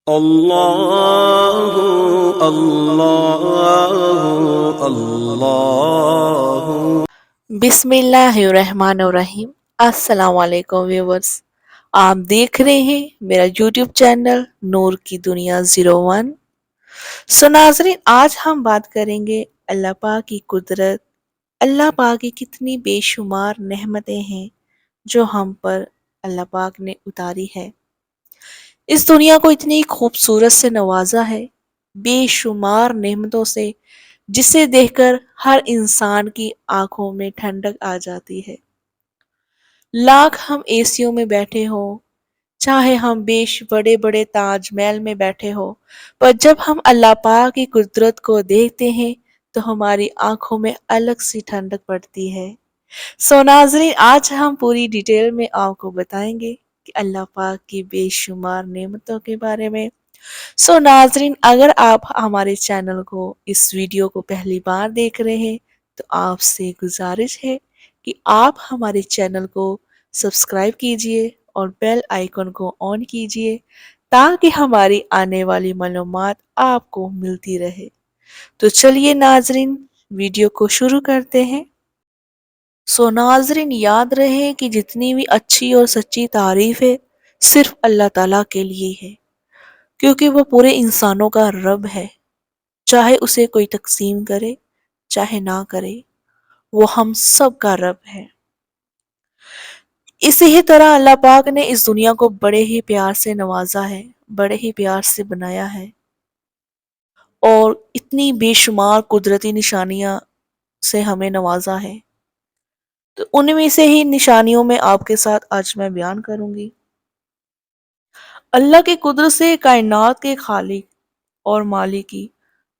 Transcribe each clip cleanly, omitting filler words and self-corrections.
اللہ اللہ اللہ۔ بسم اللہ الرحمن الرحیم۔ السلام علیکم ویورز، آپ دیکھ رہے ہیں میرا یوٹیوب چینل نور کی دنیا 01۔ ناظرین، آج ہم بات کریں گے اللہ پاک کی قدرت، اللہ پاک کی کتنی بے شمار نعمتیں ہیں جو ہم پر اللہ پاک نے اتاری ہے۔ اس دنیا کو اتنی خوبصورت سے نوازا ہے، بے شمار نعمتوں سے، جسے دیکھ کر ہر انسان کی آنکھوں میں ٹھنڈک آ جاتی ہے۔ لاکھ ہم ایسیوں میں بیٹھے ہوں، چاہے ہم بڑے بڑے تاج محل میں بیٹھے ہو، پر جب ہم اللہ پاک کی قدرت کو دیکھتے ہیں تو ہماری آنکھوں میں الگ سی ٹھنڈک پڑتی ہے۔ ناظرین، آج ہم پوری ڈیٹیل میں آپ کو بتائیں گے کہ اللہ پاک کی بے شمار نعمتوں کے بارے میں۔ ناظرین، اگر آپ ہمارے چینل کو، اس ویڈیو کو پہلی بار دیکھ رہے ہیں تو آپ سے گزارش ہے کہ آپ ہمارے چینل کو سبسکرائب کیجئے اور بیل آئیکن کو آن کیجئے تاکہ ہماری آنے والی معلومات آپ کو ملتی رہے۔ تو چلیے ناظرین، ویڈیو کو شروع کرتے ہیں۔ ناظرین، یاد رہے کہ جتنی بھی اچھی اور سچی تعریف ہے صرف اللہ تعالیٰ کے لیے ہے، کیونکہ وہ پورے انسانوں کا رب ہے، چاہے اسے کوئی تقسیم کرے چاہے نہ کرے، وہ ہم سب کا رب ہے۔ اسی طرح اللہ پاک نے اس دنیا کو بڑے ہی پیار سے نوازا ہے، بڑے ہی پیار سے بنایا ہے، اور اتنی بے شمار قدرتی نشانیاں سے ہمیں نوازا ہے۔ تو ان میں سے ہی نشانیوں میں آپ کے ساتھ آج میں بیان کروں گی۔ اللہ کی قدرت سے کائنات کے خالق اور مالک کی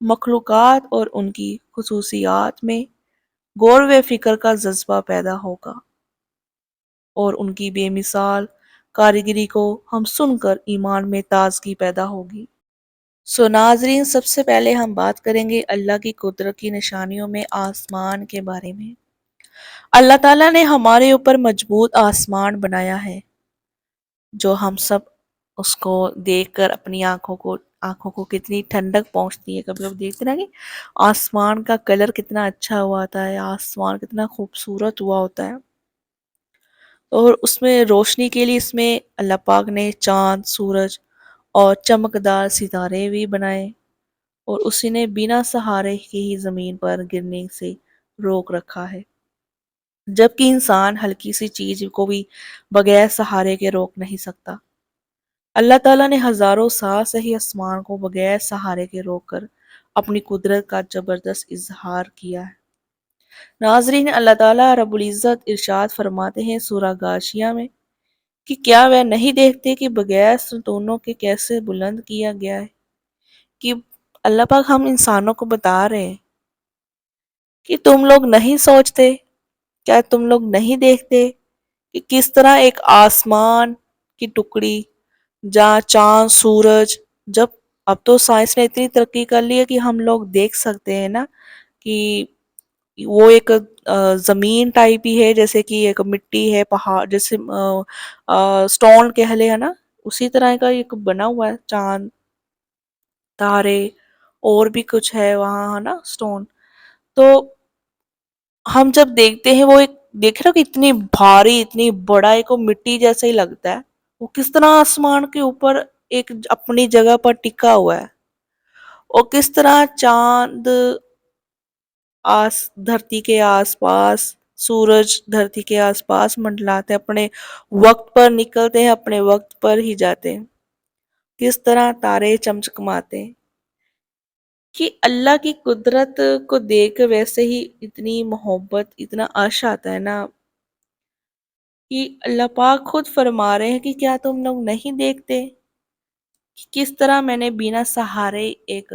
مخلوقات اور ان کی خصوصیات میں غور و فکر کا جذبہ پیدا ہوگا، اور ان کی بے مثال کاریگری کو ہم سن کر ایمان میں تازگی پیدا ہوگی۔ ناظرین، سب سے پہلے ہم بات کریں گے اللہ کی قدرت کی نشانیوں میں آسمان کے بارے میں۔ اللہ تعالیٰ نے ہمارے اوپر مضبوط آسمان بنایا ہے، جو ہم سب اس کو دیکھ کر اپنی آنکھوں کو کتنی ٹھنڈک پہنچتی ہے۔ کبھی کبھی دیکھتے نا کہ آسمان کا کلر کتنا اچھا ہوا ہوتا ہے، آسمان کتنا خوبصورت ہوا ہوتا ہے، اور اس میں روشنی کے لیے اس میں اللہ پاک نے چاند، سورج اور چمکدار ستارے بھی بنائے، اور اسی نے بنا سہارے کے ہی زمین پر گرنے سے روک رکھا ہے، جبکہ انسان ہلکی سی چیز کو بھی بغیر سہارے کے روک نہیں سکتا۔ اللہ تعالیٰ نے ہزاروں سال سے ہی آسمان کو بغیر سہارے کے روک کر اپنی قدرت کا زبردست اظہار کیا ہے۔ ناظرین، اللہ تعالیٰ رب العزت ارشاد فرماتے ہیں سورہ غاشیہ میں کہ کیا وہ نہیں دیکھتے کہ بغیر ستونوں کے کیسے بلند کیا گیا ہے؟ کہ اللہ پاک ہم انسانوں کو بتا رہے ہیں کہ تم لوگ نہیں سوچتے، کیا تم لوگ نہیں دیکھتے کہ کس طرح ایک آسمان کی ٹکڑی، جہاں چاند، سورج، جب اب تو سائنس نے اتنی ترقی کر لی ہے کہ ہم لوگ دیکھ سکتے ہیں نا کہ وہ ایک زمین ٹائپ ہی ہے، جیسے کہ ایک مٹی ہے، پہاڑ جیسے سٹون کہہ لے، ہے نا، اسی طرح کا ایک بنا ہوا ہے، چاند، تارے اور بھی کچھ ہے وہاں، ہے نا، سٹون۔ تو ہم جب دیکھتے ہیں وہ ایک، دیکھ رہے ہو کہ اتنی بھاری، اتنی بڑا، ایک وہ مٹی جیسا ہی لگتا ہے، وہ کس طرح آسمان کے اوپر ایک اپنی جگہ پر ٹکا ہوا ہے، اور کس طرح چاند دھرتی کے آس پاس، سورج دھرتی کے آس پاس منڈلاتے ہیں، اپنے وقت پر نکلتے ہیں، اپنے وقت پر ہی جاتے ہیں، کس طرح تارے چمچماتے ہیں، کہ اللہ کی قدرت کو دیکھ کر ویسے ہی اتنی محبت، اتنا عرش آتا ہے نا، کہ اللہ پاک خود فرما رہے ہیں کہ کیا تم لوگ نہیں دیکھتے کہ کس طرح میں نے بنا سہارے ایک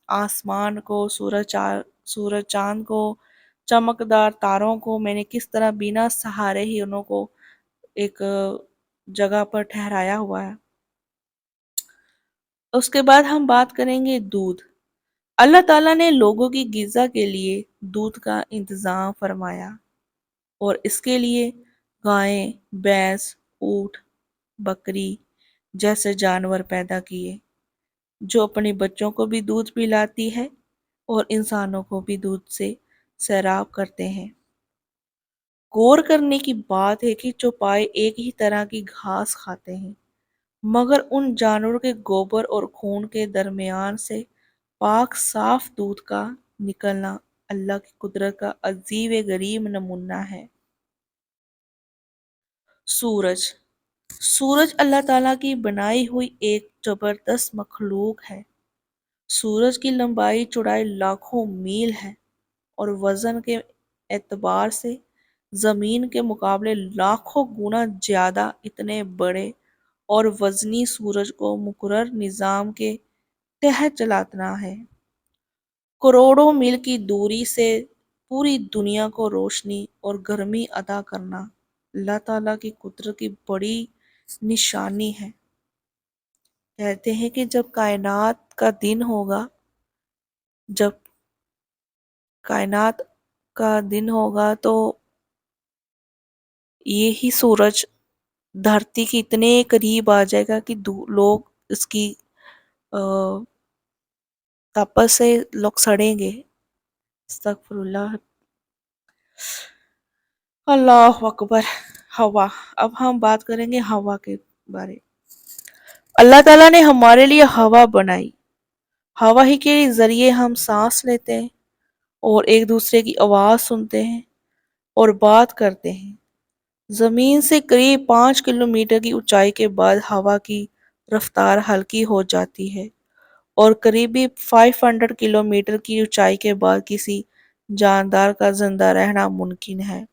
آسمان کو، سورج چاند کو، چمکدار تاروں کو میں نے کس طرح بنا سہارے ہی انہوں کو ایک جگہ پر ٹھہرایا ہوا ہے۔ اس کے بعد ہم بات کریں گے دودھ۔ اللہ تعالیٰ نے لوگوں کی غذا کے لیے دودھ کا انتظام فرمایا، اور اس کے لیے گائیں، بھینس، اونٹ، بکری جیسے جانور پیدا کیے، جو اپنے بچوں کو بھی دودھ پلاتی ہے اور انسانوں کو بھی دودھ سے سیراب کرتے ہیں۔ غور کرنے کی بات ہے کہ چوپائے ایک ہی طرح کی گھاس کھاتے ہیں، مگر ان جانوروں کے گوبر اور خون کے درمیان سے پاک صاف دودھ کا نکلنا اللہ کی قدرت کا عجیب غریب نمونہ ہے۔ سورج سورج اللہ تعالیٰ کی بنائی ہوئی ایک زبردست مخلوق ہے۔ سورج کی لمبائی چوڑائی لاکھوں میل ہے اور وزن کے اعتبار سے زمین کے مقابلے لاکھوں گنا زیادہ۔ اتنے بڑے اور وزنی سورج کو مقرر نظام کے تحت چلانا ہے، کروڑوں میل کی دوری سے پوری دنیا کو روشنی اور گرمی عطا کرنا اللہ تعالیٰ کی قدرت کی بڑی نشانی ہے۔ کہتے ہیں کہ جب کائنات کا دن ہوگا تو یہی سورج دھرتی کے اتنے قریب آ جائے گا کہ لوگ اس کی تپش سے لوگ سڑیں گے۔ استغفر اللہ، اللہ اکبر۔ ہوا، اب ہم بات کریں گے ہوا کے بارے۔ اللہ تعالیٰ نے ہمارے لیے ہوا بنائی۔ ہوا ہی کے ذریعے ہم سانس لیتے ہیں اور ایک دوسرے کی آواز سنتے ہیں اور بات کرتے ہیں۔ زمین سے قریب 5 کلومیٹر کی اونچائی کے بعد ہوا کی رفتار ہلکی ہو جاتی ہے اور قریبی 500 کلومیٹر کی اونچائی کے بعد کسی جاندار کا زندہ رہنا ممکن ہے۔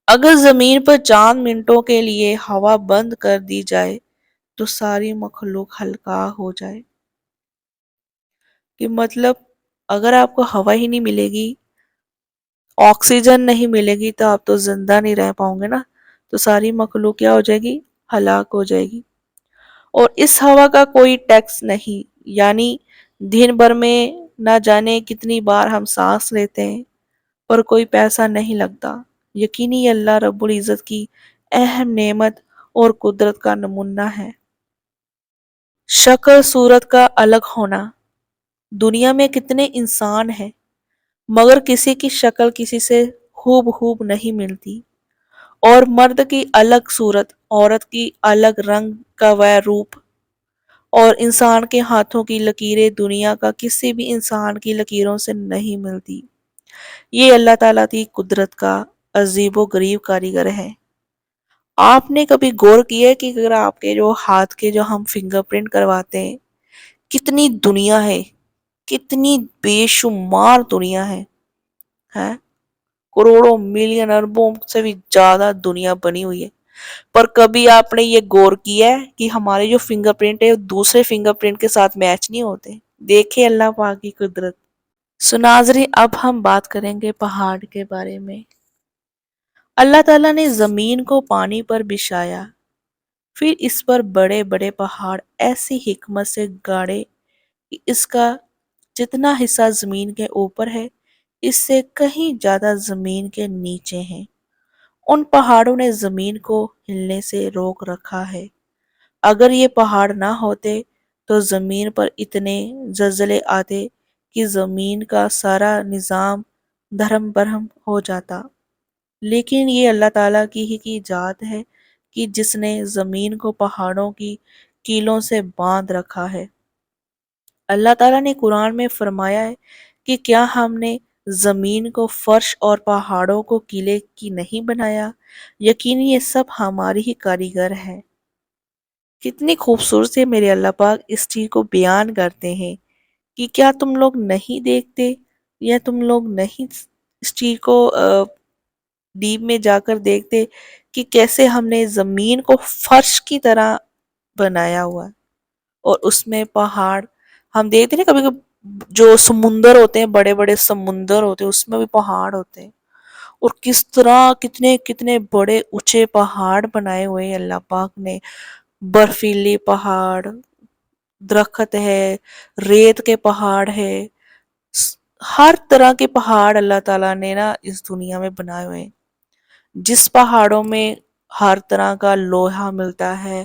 اگر زمین پر چند منٹوں کے لیے ہوا بند کر دی جائے تو ساری مخلوق ہلکا ہو جائے۔ کہ مطلب اگر آپ کو ہوا ہی نہیں ملے گی، آکسیجن نہیں ملے گی، تو آپ تو زندہ نہیں رہ پاؤں گے نا، تو ساری مخلوق کیا ہو جائے گی؟ ہلاک ہو جائے گی۔ اور اس ہوا کا کوئی ٹیکس نہیں، یعنی دن بھر میں نہ جانے کتنی بار ہم سانس لیتے ہیں پر کوئی پیسہ نہیں لگتا۔ یقینی اللہ رب العزت کی اہم نعمت اور قدرت کا نمونہ ہے۔ شکل صورت کا الگ ہونا۔ دنیا میں کتنے انسان ہیں مگر کسی کی شکل کسی سے ہو نہیں ملتی، اور مرد کی الگ صورت، عورت کی الگ رنگ کا وہ روپ، اور انسان کے ہاتھوں کی لکیریں دنیا کا کسی بھی انسان کی لکیروں سے نہیں ملتی۔ یہ اللہ تعالیٰ کی قدرت کا عجیب و غریب کاریگر ہے۔ آپ نے کبھی غور کیا ہے کہ اگر آپ کے جو ہاتھ کے جو ہم فنگر پرنٹ کرواتے ہیں، کتنی دنیا ہے، کتنی بے شمار دنیا ہے، کروڑوں ملین اربوں سے بھی زیادہ دنیا بنی ہوئی ہے، پر کبھی آپ نے یہ غور کیا ہے کہ ہمارے جو فنگر پرنٹ ہے دوسرے فنگر پرنٹ کے ساتھ میچ نہیں ہوتے؟ دیکھیں اللہ پاک کی قدرت۔ سو ناظرین، اب ہم بات کریں گے پہاڑ کے بارے میں۔ اللہ تعالیٰ نے زمین کو پانی پر بچھایا، پھر اس پر بڑے بڑے پہاڑ ایسی حکمت سے گاڑے کہ اس کا جتنا حصہ زمین کے اوپر ہے اس سے کہیں زیادہ زمین کے نیچے ہیں۔ ان پہاڑوں نے زمین کو ہلنے سے روک رکھا ہے۔ اگر یہ پہاڑ نہ ہوتے تو زمین پر اتنے زلزلے آتے کہ زمین کا سارا نظام دھرم برہم ہو جاتا۔ لیکن یہ اللہ تعالیٰ کی ہی کی ذات ہے کہ جس نے زمین کو پہاڑوں کی کیلوں سے باندھ رکھا ہے۔ اللہ تعالیٰ نے قرآن میں فرمایا ہے کہ کیا ہم نے زمین کو فرش اور پہاڑوں کو کیلے کی نہیں بنایا؟ یقیناً یہ سب ہماری ہی کاریگر ہے۔ کتنی خوبصورت سے میرے اللہ پاک اس چیز کو بیان کرتے ہیں کہ کیا تم لوگ نہیں دیکھتے یا تم لوگ نہیں اس چیز کو ڈیپ میں جا کر دیکھتے کہ کیسے ہم نے زمین کو فرش کی طرح بنایا ہوا ہے، اور اس میں پہاڑ ہم دیکھتے ہیں کبھی کبھی جو سمندر ہوتے ہیں، بڑے بڑے سمندر ہوتے ہیں، اس میں بھی پہاڑ ہوتے ہیں، اور کس طرح کتنے کتنے بڑے اونچے پہاڑ بنائے ہوئے ہیں اللہ پاک نے۔ برفیلی پہاڑ، درخت ہے، ریت کے پہاڑ ہے، ہر طرح کے پہاڑ اللہ تعالیٰ نے نا اس دنیا میں بنائے ہوئے ہیں، جس پہاڑوں میں ہر طرح کا لوہا ملتا ہے،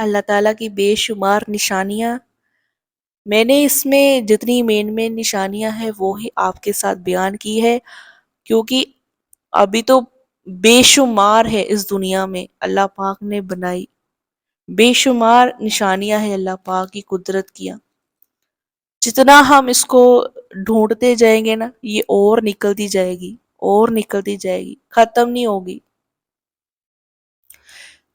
اللہ تعالیٰ کی بے شمار نشانیاں، میں نے اس میں جتنی مین نشانیاں ہیں وہی آپ کے ساتھ بیان کی ہے، کیونکہ ابھی تو بے شمار ہے اس دنیا میں اللہ پاک نے بنائی، بے شمار نشانیاں ہیں اللہ پاک کی قدرت کیا. جتنا ہم اس کو ڈھونڈتے جائیں گے نا یہ اور نکلتی جائے گی، اور نکلتی جائے گی، ختم نہیں ہوگی.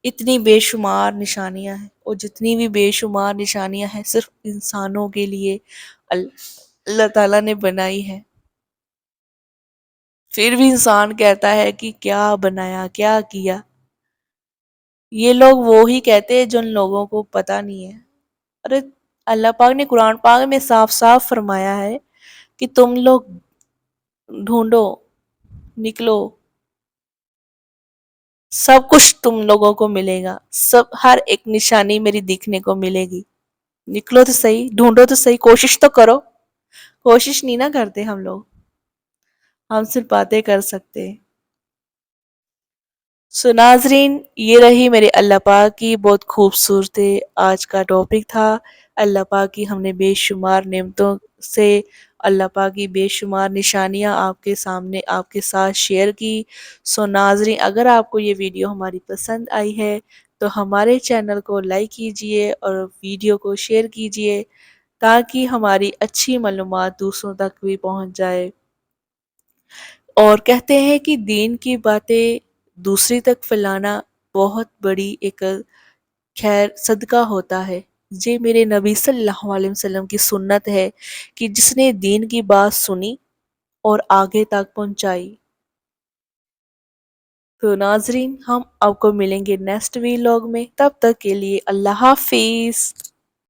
اتنی بے شمار نشانیاں ہیں، اور جتنی بھی بے شمار نشانیاں ہیں صرف انسانوں کے لیے اللہ تعالیٰ نے بنائی ہے. پھر بھی انسان کہتا ہے کہ کیا بنایا، کیا کیا. یہ لوگ وہی کہتے ہیں جن لوگوں کو پتہ نہیں ہے. ارے اللہ پاک نے قرآن پاک میں صاف صاف فرمایا ہے کہ تم لوگ ڈھونڈو، نکلو، سب کچھ تم لوگوں کو ملے گا، سب ہر ایک نشانی میری دیکھنے کو ملے گی. نکلو تو صحیح، ڈھونڈو تو صحیح، کوشش تو کرو. کوشش نہیں نہ کرتے ہم لوگ، ہم صرف باتیں کر سکتے. سو ناظرین، یہ رہی میرے اللہ پاک کی بہت خوبصورت آج کا ٹاپک تھا. اللہ پاک کی ہم نے بے شمار نعمتوں سے اللہ پاک کی بے شمار نشانیاں آپ کے سامنے آپ کے ساتھ شیئر کی. سو ناظرین، اگر آپ کو یہ ویڈیو ہماری پسند آئی ہے تو ہمارے چینل کو لائک کیجئے اور ویڈیو کو شیئر کیجئے تاکہ ہماری اچھی معلومات دوسروں تک بھی پہنچ جائے. اور کہتے ہیں کہ دین کی باتیں دوسری تک پھیلانا بہت بڑی ایک خیر صدقہ ہوتا ہے. یہ میرے نبی صلی اللہ علیہ وسلم کی سنت ہے کہ جس نے دین کی بات سنی اور آگے تک پہنچائی. تو ناظرین، ہم آپ کو ملیں گے نیکسٹ ویلاگ میں، تب تک کے لیے اللہ حافظ.